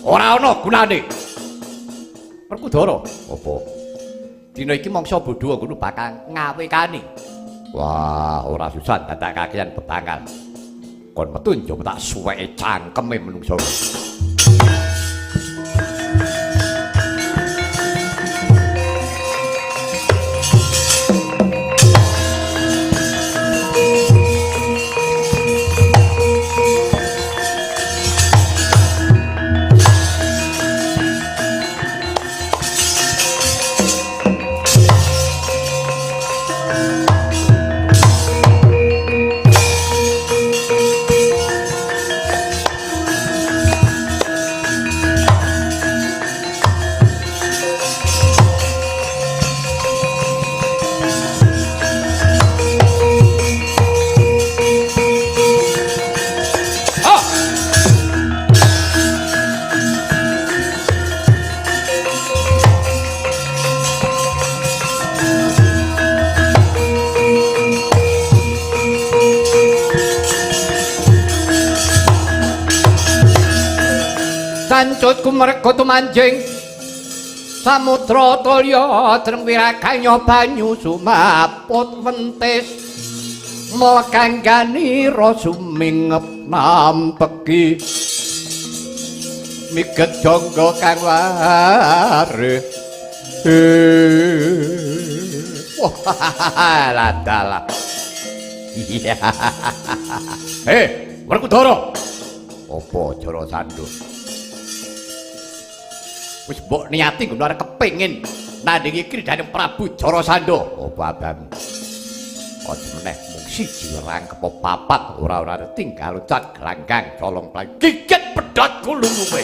ora ana gunane. Werkudara, apa? Dina iki mangsa bodho ngono bakal ngawekani. Wah, ora susah dadak kakean bebangan. Kon metu njogo tak suweke cangkeme menungso. Sancut kumerga tumanjing samudra tulya dreng wiraganya banyu sumaput wentis mlekanggani sumingep nampeki miget jangga kang ware wah dalah iya Werkudara apa Jara Sandha wis mbok niati ngono arep kepengin nandingi kridane Prabu Jarasandha. Apa abang? Aja meneh mung siji rangkep papat ora tinggal cat glanggang colong play gigit pedhot kulung kowe.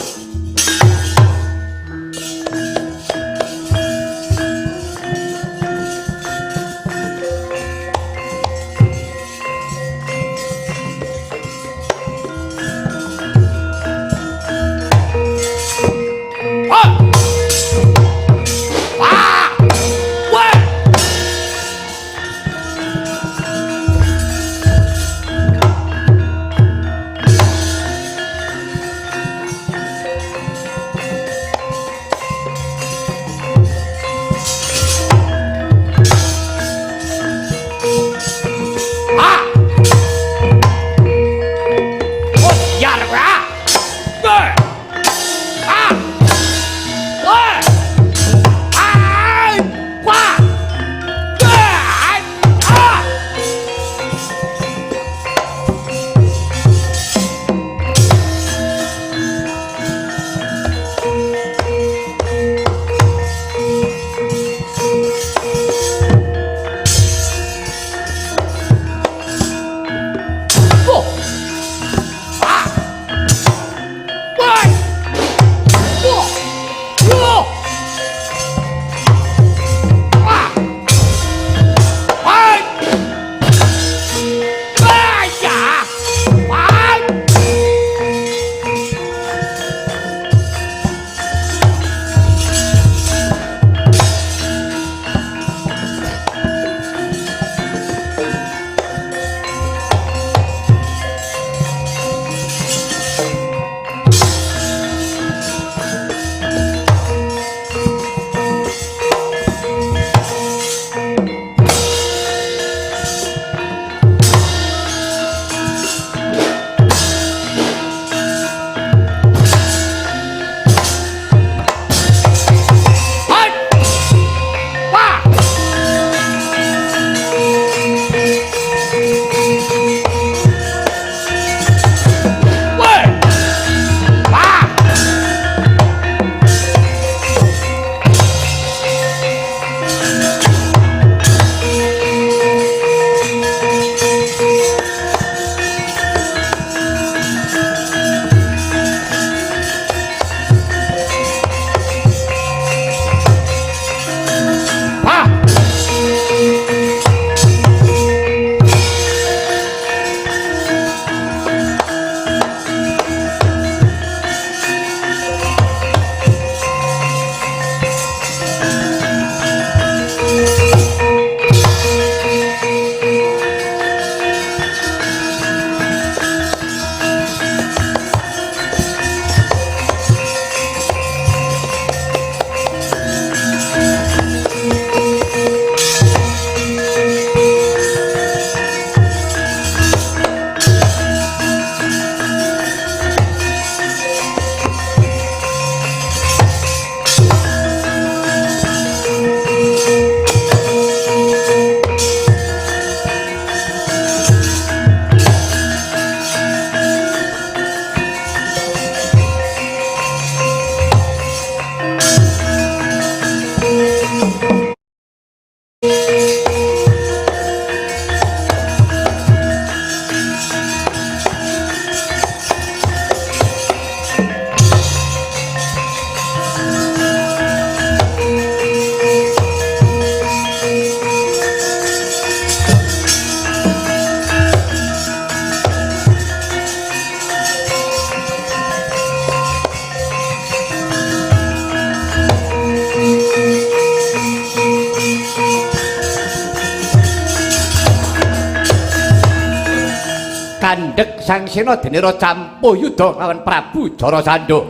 Sangsena denira campuh yudha lawan Prabu Jarasandha.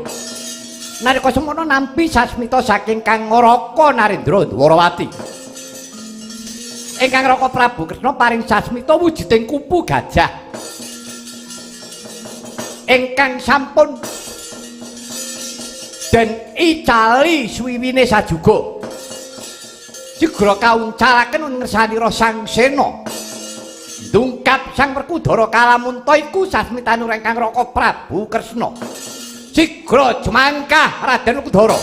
Nalika semono nampi sasmita saking Kang Raka Narendra Dwarawati. Ingkang Raka Prabu Kresna paring sasmita wujuding kupu gajah. Ingkang sampun den icali swiwine sajuga. Sigra kauncalaken ngersanira Sangsena. Dungkap Sang Werkudara Kalamunta iku sasmitanura Ingkang Raka Prabu Kresna. Sigra jumangkah Raden Werkudara.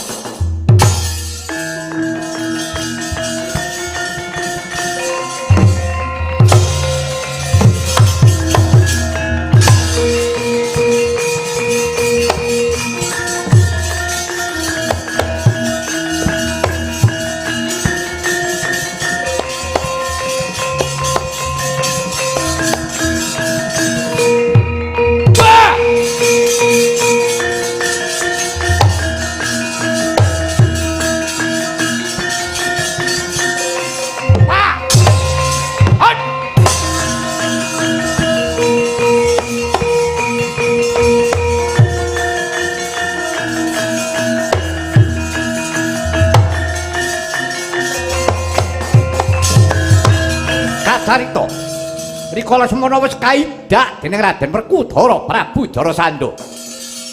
Carita rikala semana wis kaidak dening Raden Werkudara Prabu Jarasandha.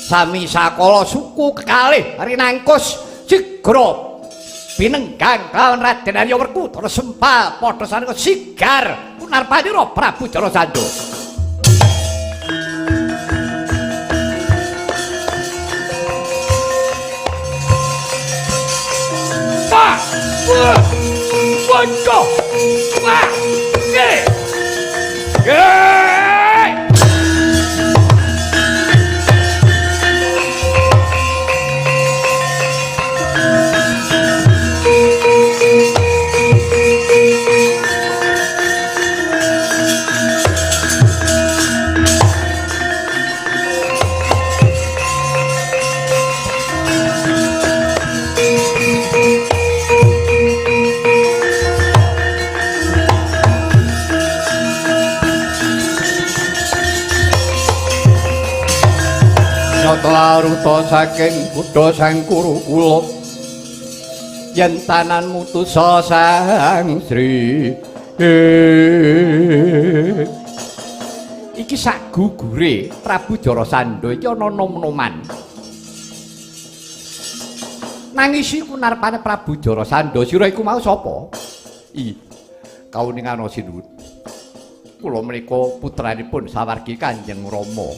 Sami sakala suku kekalih rinangkus sigra pinenggang lawan Raden Arya Werkudara sempal padha sanika sigar punarpanira Prabu Jarasandha. Wah! Wah! Wah! Laruta saking kutha Sangkuru kula yen tanan mutusa Sang Sri iki sak gugure Prabu Jarasandha iki ana nom-noman nangisi kunarpane Prabu Jarasandha sira iku mau sapa? Kauningan Sinuwun kula menika putranipun sawargi Kanjeng Rama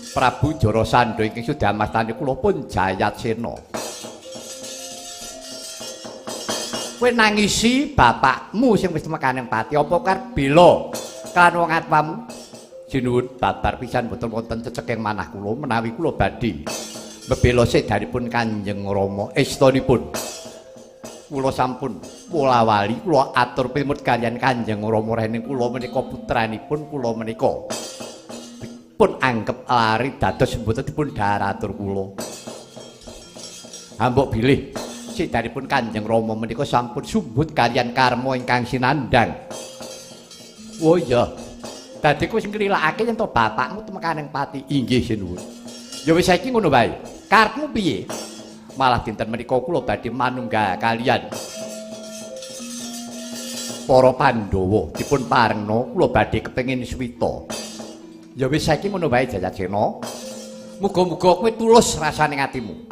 Prabu Jarasandha ingkang sudha mastani kula pun Jayatsena. Kowe nangisi bapakmu sing wis mekaning pati apa karep bela kan wong atwamu? Sinuwun babar pisan boten wonten ceceking manah kula menawi kula badhe mbela sedanipun Kanjeng Rama estanipun. Kula sampun pola wali kula atur pimut kaliyan Kanjeng Rama rene kula menika putranipun kula menika. Pun anggap lari dados mboten dipun daratur kula. Ambok bilih sedanipun Kanjeng Rama menika sampun sumbut kaliyan karma ingkang sinandang. Oh iya. Dadi kowe sing nglilakake yen to bapakmu temekaning pati. Inggih Sinuwun. Ya wis saiki ngono wae. Karepmu piye? Malah dinten menika kula badhe manunggal kaliyan para Pandhawa dipun parengna kula badhe kepengin swita. Ya wis saiki ngono wae Jayatsena. Muga-muga kowe tulus rasane atimu.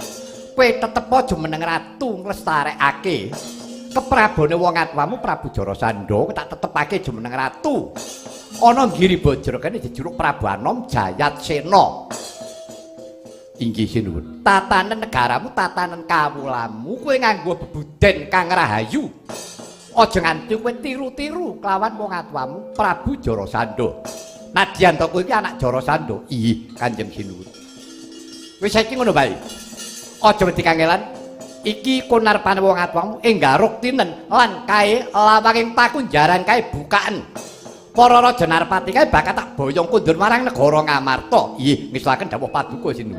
Kowe tetep aja meneng ratu nglestarekake keprabone wong atwamu Prabu Jarasandha, kowe tak tetepake aja meneng ratu. Ana Giri Bajra kene jejuluk Prabu Anom Jayatsena. Inggih Sinuwun. Tatanan negaramu, tatanan kawulamu, kowe nganggo bebuden kang rahayu. Aja nganti kowe tiru-tiru kelawan wong atwamu Prabu Jarasandha. Nadyan to kowe iki anak Jarasandha. Iya, Kanjeng Sinuwun. Wis saiki ngono bae. Aja wedi kangelan. Iki kunarpane wong atwamu enggal ruktinen lan kae lawanging pakunjaran kae bukaan. Para raja Narpati kae bakal tak boyong kundur marang negara Ngamarta. Nggih, ngisulaken dawuh paduka Sinuwun.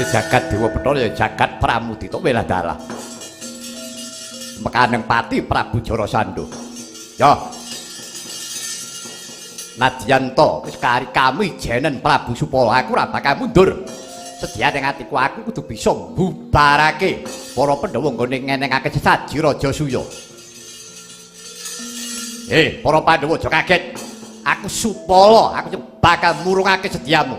jagat Dewa Bathara ya jagat Pramudita Weladala. Mekaning pati Prabu Jarasandha. Ya. Nadyan to wis kari kami jenen Prabu Supala aku ora bakal mundur. Sediane atiku aku kudu bisa mbubarake para Pandhawa nggone ngenengake sesaji Raja Suya. Para Pandhawa aja kaget. Aku Supala, aku bakal murungake sediamu.